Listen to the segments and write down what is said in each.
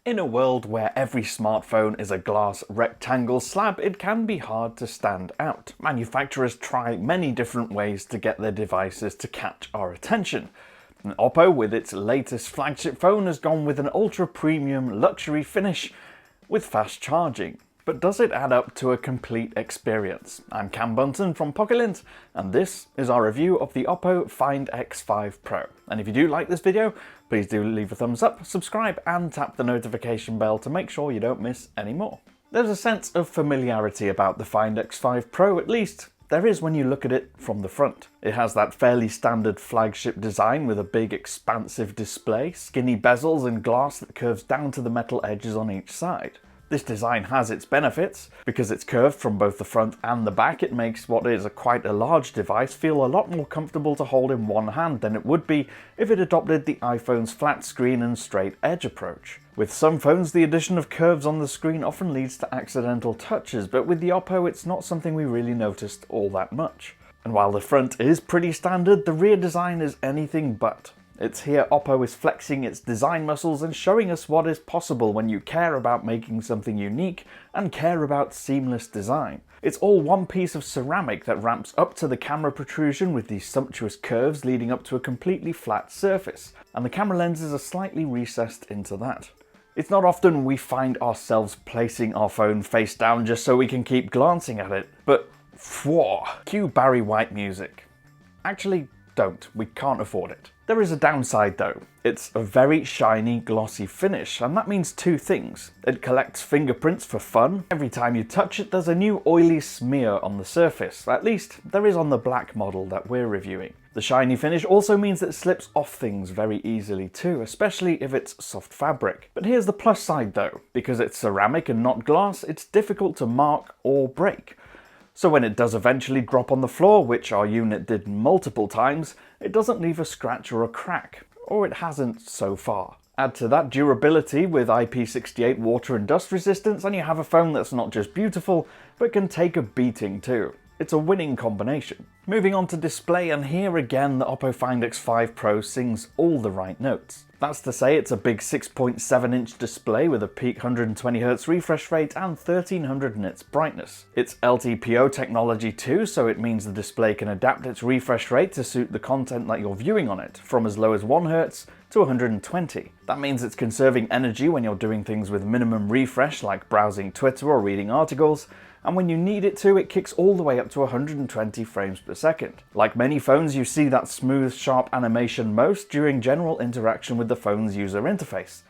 In a world where every smartphone is a glass rectangle slab, it can be hard to stand out. Manufacturers try many different ways to get their devices to catch our attention. And Oppo, with its latest flagship phone, has gone with an ultra-premium luxury finish with fast charging. But does it add up to a complete experience? I'm Cam Bunton from Pocket-lint, and this is our review of the Oppo Find X5 Pro. And if you do like this video, please do leave a thumbs up, subscribe, and tap the notification bell to make sure you don't miss any more. There's a sense of familiarity about the Find X5 Pro, at least there is when you look at it from the front. It has that fairly standard flagship design with a big expansive display, skinny bezels, and glass that curves down to the metal edges on each side. This design has its benefits. Because it's curved from both the front and the back, it makes what is quite a large device feel a lot more comfortable to hold in one hand than it would be if it adopted the iPhone's flat screen and straight edge approach. With some phones, the addition of curves on the screen often leads to accidental touches, but with the Oppo it's not something we really noticed all that much. And while the front is pretty standard, the rear design is anything but. It's here Oppo is flexing its design muscles and showing us what is possible when you care about making something unique and care about seamless design. It's all one piece of ceramic that ramps up to the camera protrusion with these sumptuous curves leading up to a completely flat surface, and the camera lenses are slightly recessed into that. It's not often we find ourselves placing our phone face down just so we can keep glancing at it, but cue Barry White music. Actually, don't. We can't afford it. There is a downside though. It's a very shiny, glossy finish, and that means two things. It collects fingerprints for fun. Every time you touch it, there's a new oily smear on the surface. At least, there is on the black model that we're reviewing. The shiny finish also means it slips off things very easily too, especially if it's soft fabric. But here's the plus side though. Because it's ceramic and not glass, it's difficult to mark or break. So when it does eventually drop on the floor, which our unit did multiple times, it doesn't leave a scratch or a crack, or it hasn't so far. Add to that durability with IP68 water and dust resistance, and you have a phone that's not just beautiful, but can take a beating too. It's a winning combination. Moving on to display, and here again the Oppo Find X5 Pro sings all the right notes. That's to say, it's a big 6.7-inch display with a peak 120Hz refresh rate and 1300 nits brightness. It's LTPO technology too, so it means the display can adapt its refresh rate to suit the content that you're viewing on it, from as low as 1 Hz to 120. That means it's conserving energy when you're doing things with minimum refresh like browsing Twitter or reading articles, and when you need it to, it kicks all the way up to 120 frames per second. Like many phones, you see that smooth, sharp animation most during general interaction with the phone's user interface.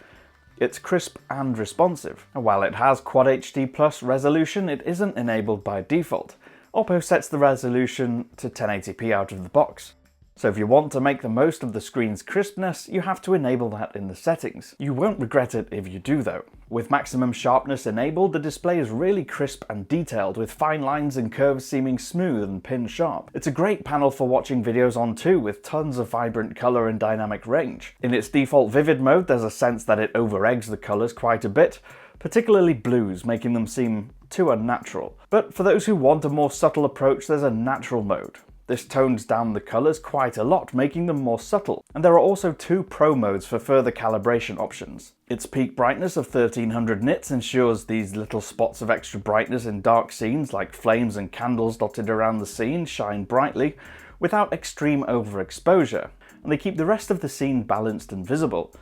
It's crisp and responsive, and while it has Quad HD Plus resolution, it isn't enabled by default. Oppo sets the resolution to 1080p out of the box. So if you want to make the most of the screen's crispness, you have to enable that in the settings. You won't regret it if you do though. With maximum sharpness enabled, the display is really crisp and detailed, with fine lines and curves seeming smooth and pin sharp. It's a great panel for watching videos on too, with tons of vibrant colour and dynamic range. In its default vivid mode, there's a sense that it over-eggs the colours quite a bit, particularly blues, making them seem too unnatural. But for those who want a more subtle approach, there's a natural mode. This tones down the colours quite a lot, making them more subtle, and there are also two Pro modes for further calibration options. Its peak brightness of 1300 nits ensures these little spots of extra brightness in dark scenes like flames and candles dotted around the scene shine brightly without extreme overexposure, and they keep the rest of the scene balanced and visible.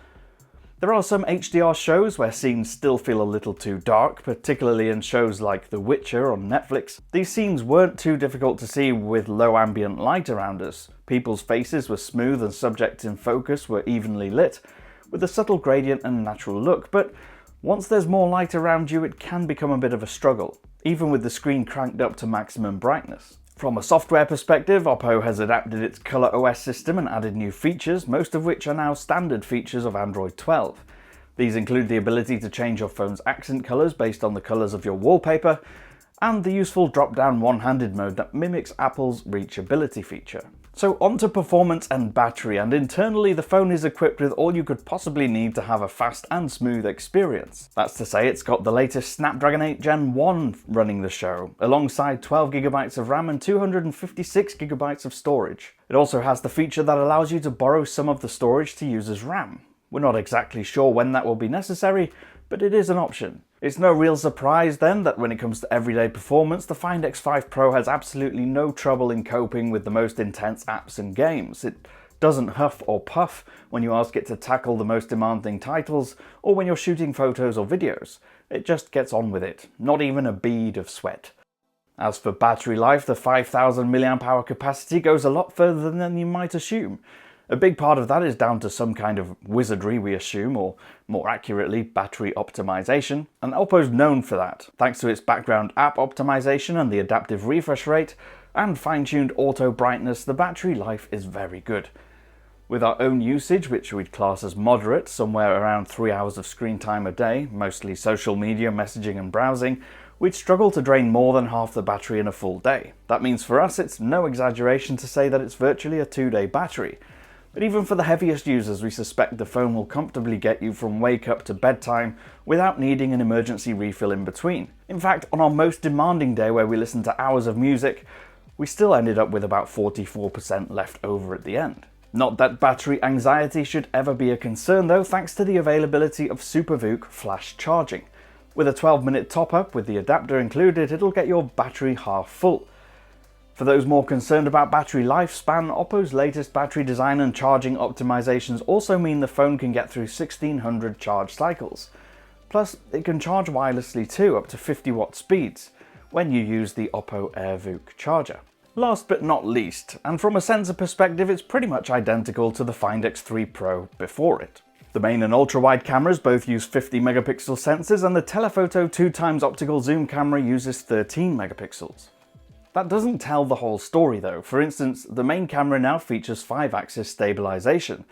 There are some HDR shows where scenes still feel a little too dark, particularly in shows like The Witcher on Netflix. These scenes weren't too difficult to see with low ambient light around us. People's faces were smooth and subjects in focus were evenly lit, with a subtle gradient and natural look, but once there's more light around you, it can become a bit of a struggle, even with the screen cranked up to maximum brightness. From a software perspective, Oppo has adapted its ColorOS system and added new features, most of which are now standard features of Android 12. These include the ability to change your phone's accent colours based on the colours of your wallpaper, and the useful drop-down one-handed mode that mimics Apple's reachability feature. So on to performance and battery, and internally the phone is equipped with all you could possibly need to have a fast and smooth experience. That's to say, it's got the latest Snapdragon 8 Gen 1 running the show, alongside 12GB of RAM and 256GB of storage. It also has the feature that allows you to borrow some of the storage to use as RAM. We're not exactly sure when that will be necessary, but it is an option. It's no real surprise then that when it comes to everyday performance, the Find X5 Pro has absolutely no trouble in coping with the most intense apps and games. It doesn't huff or puff when you ask it to tackle the most demanding titles or when you're shooting photos or videos. It just gets on with it, not even a bead of sweat. As for battery life, the 5000 mAh capacity goes a lot further than you might assume. A big part of that is down to some kind of wizardry, we assume, or more accurately, battery optimization, and Oppo's known for that. Thanks to its background app optimization and the adaptive refresh rate, and fine-tuned auto brightness, the battery life is very good. With our own usage, which we'd class as moderate, somewhere around 3 hours of screen time a day, mostly social media, messaging and browsing, we'd struggle to drain more than half the battery in a full day. That means for us it's no exaggeration to say that it's virtually a 2-day battery. But even for the heaviest users, we suspect the phone will comfortably get you from wake up to bedtime without needing an emergency refill in between. In fact, on our most demanding day where we listened to hours of music, we still ended up with about 44% left over at the end. Not that battery anxiety should ever be a concern though, thanks to the availability of SuperVOOC flash charging. With a 12-minute top-up with the adapter included, it'll get your battery half full. For those more concerned about battery lifespan, Oppo's latest battery design and charging optimizations also mean the phone can get through 1600 charge cycles. Plus, it can charge wirelessly too, up to 50 watt speeds, when you use the Oppo AirVOOC charger. Last but not least, and from a sensor perspective, it's pretty much identical to the Find X3 Pro before it. The main and ultra-wide cameras both use 50 megapixel sensors, and the telephoto 2x optical zoom camera uses 13 megapixels. That doesn't tell the whole story though. For instance, the main camera now features 5-axis stabilization.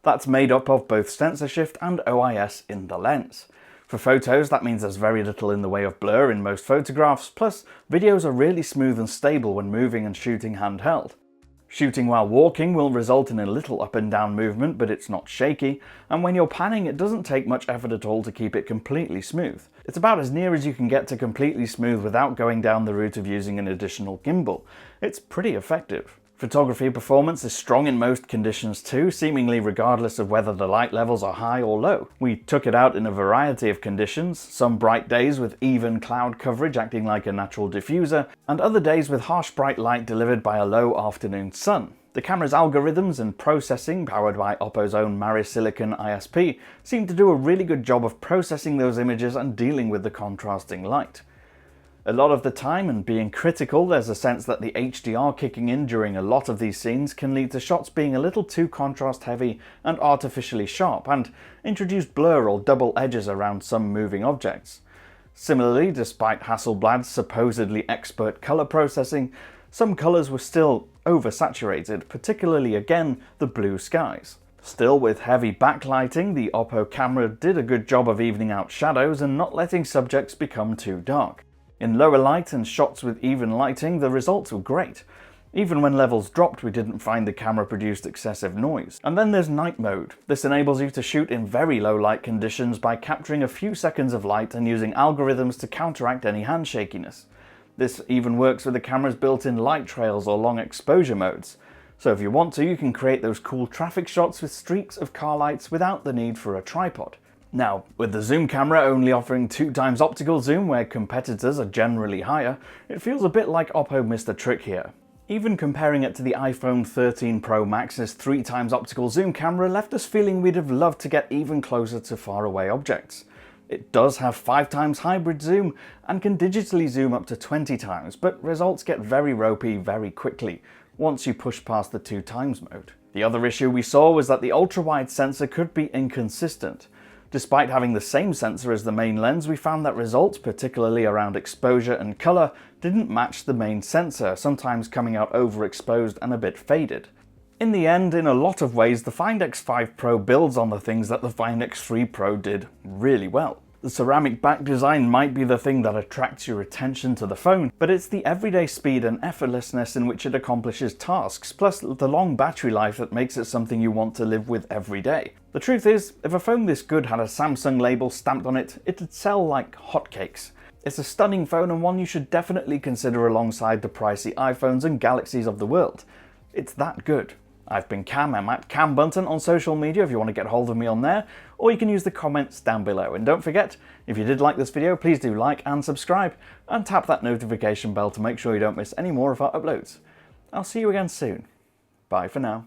That's made up of both sensor shift and OIS in the lens. For photos, that means there's very little in the way of blur in most photographs, plus videos are really smooth and stable when moving and shooting handheld. Shooting while walking will result in a little up and down movement, but it's not shaky, and when you're panning it doesn't take much effort at all to keep it completely smooth. It's about as near as you can get to completely smooth without going down the route of using an additional gimbal. It's pretty effective. Photography performance is strong in most conditions too, seemingly regardless of whether the light levels are high or low. We took it out in a variety of conditions, some bright days with even cloud coverage acting like a natural diffuser, and other days with harsh bright light delivered by a low afternoon sun. The camera's algorithms and processing, powered by Oppo's own Silicon ISP, seem to do a really good job of processing those images and dealing with the contrasting light. A lot of the time, and being critical, there's a sense that the HDR kicking in during a lot of these scenes can lead to shots being a little too contrast heavy and artificially sharp, and introduce blur or double edges around some moving objects. Similarly, despite Hasselblad's supposedly expert color processing, some colors were still oversaturated, particularly again the blue skies. Still, with heavy backlighting, the Oppo camera did a good job of evening out shadows and not letting subjects become too dark. In lower light and shots with even lighting, the results were great. Even when levels dropped, we didn't find the camera produced excessive noise. And then there's night mode. This enables you to shoot in very low light conditions by capturing a few seconds of light and using algorithms to counteract any hand shakiness. This even works with the camera's built-in light trails or long exposure modes. So if you want to, you can create those cool traffic shots with streaks of car lights without the need for a tripod. Now, with the zoom camera only offering 2x optical zoom where competitors are generally higher, it feels a bit like Oppo missed a trick here. Even comparing it to the iPhone 13 Pro Max's 3x optical zoom camera left us feeling we'd have loved to get even closer to faraway objects. It does have 5x hybrid zoom and can digitally zoom up to 20x, but results get very ropey very quickly once you push past the 2x mode. The other issue we saw was that the ultra-wide sensor could be inconsistent. Despite having the same sensor as the main lens, we found that results, particularly around exposure and color, didn't match the main sensor, sometimes coming out overexposed and a bit faded. In the end, in a lot of ways, the Find X5 Pro builds on the things that the Find X3 Pro did really well. The ceramic back design might be the thing that attracts your attention to the phone, but it's the everyday speed and effortlessness in which it accomplishes tasks, plus the long battery life that makes it something you want to live with every day. The truth is, if a phone this good had a Samsung label stamped on it, it'd sell like hotcakes. It's a stunning phone and one you should definitely consider alongside the pricey iPhones and Galaxies of the world. It's that good. I've been Cam, I'm at Cam Bunton on social media if you want to get hold of me on there, or you can use the comments down below. And don't forget, if you did like this video, please do like and subscribe, and tap that notification bell to make sure you don't miss any more of our uploads. I'll see you again soon. Bye for now.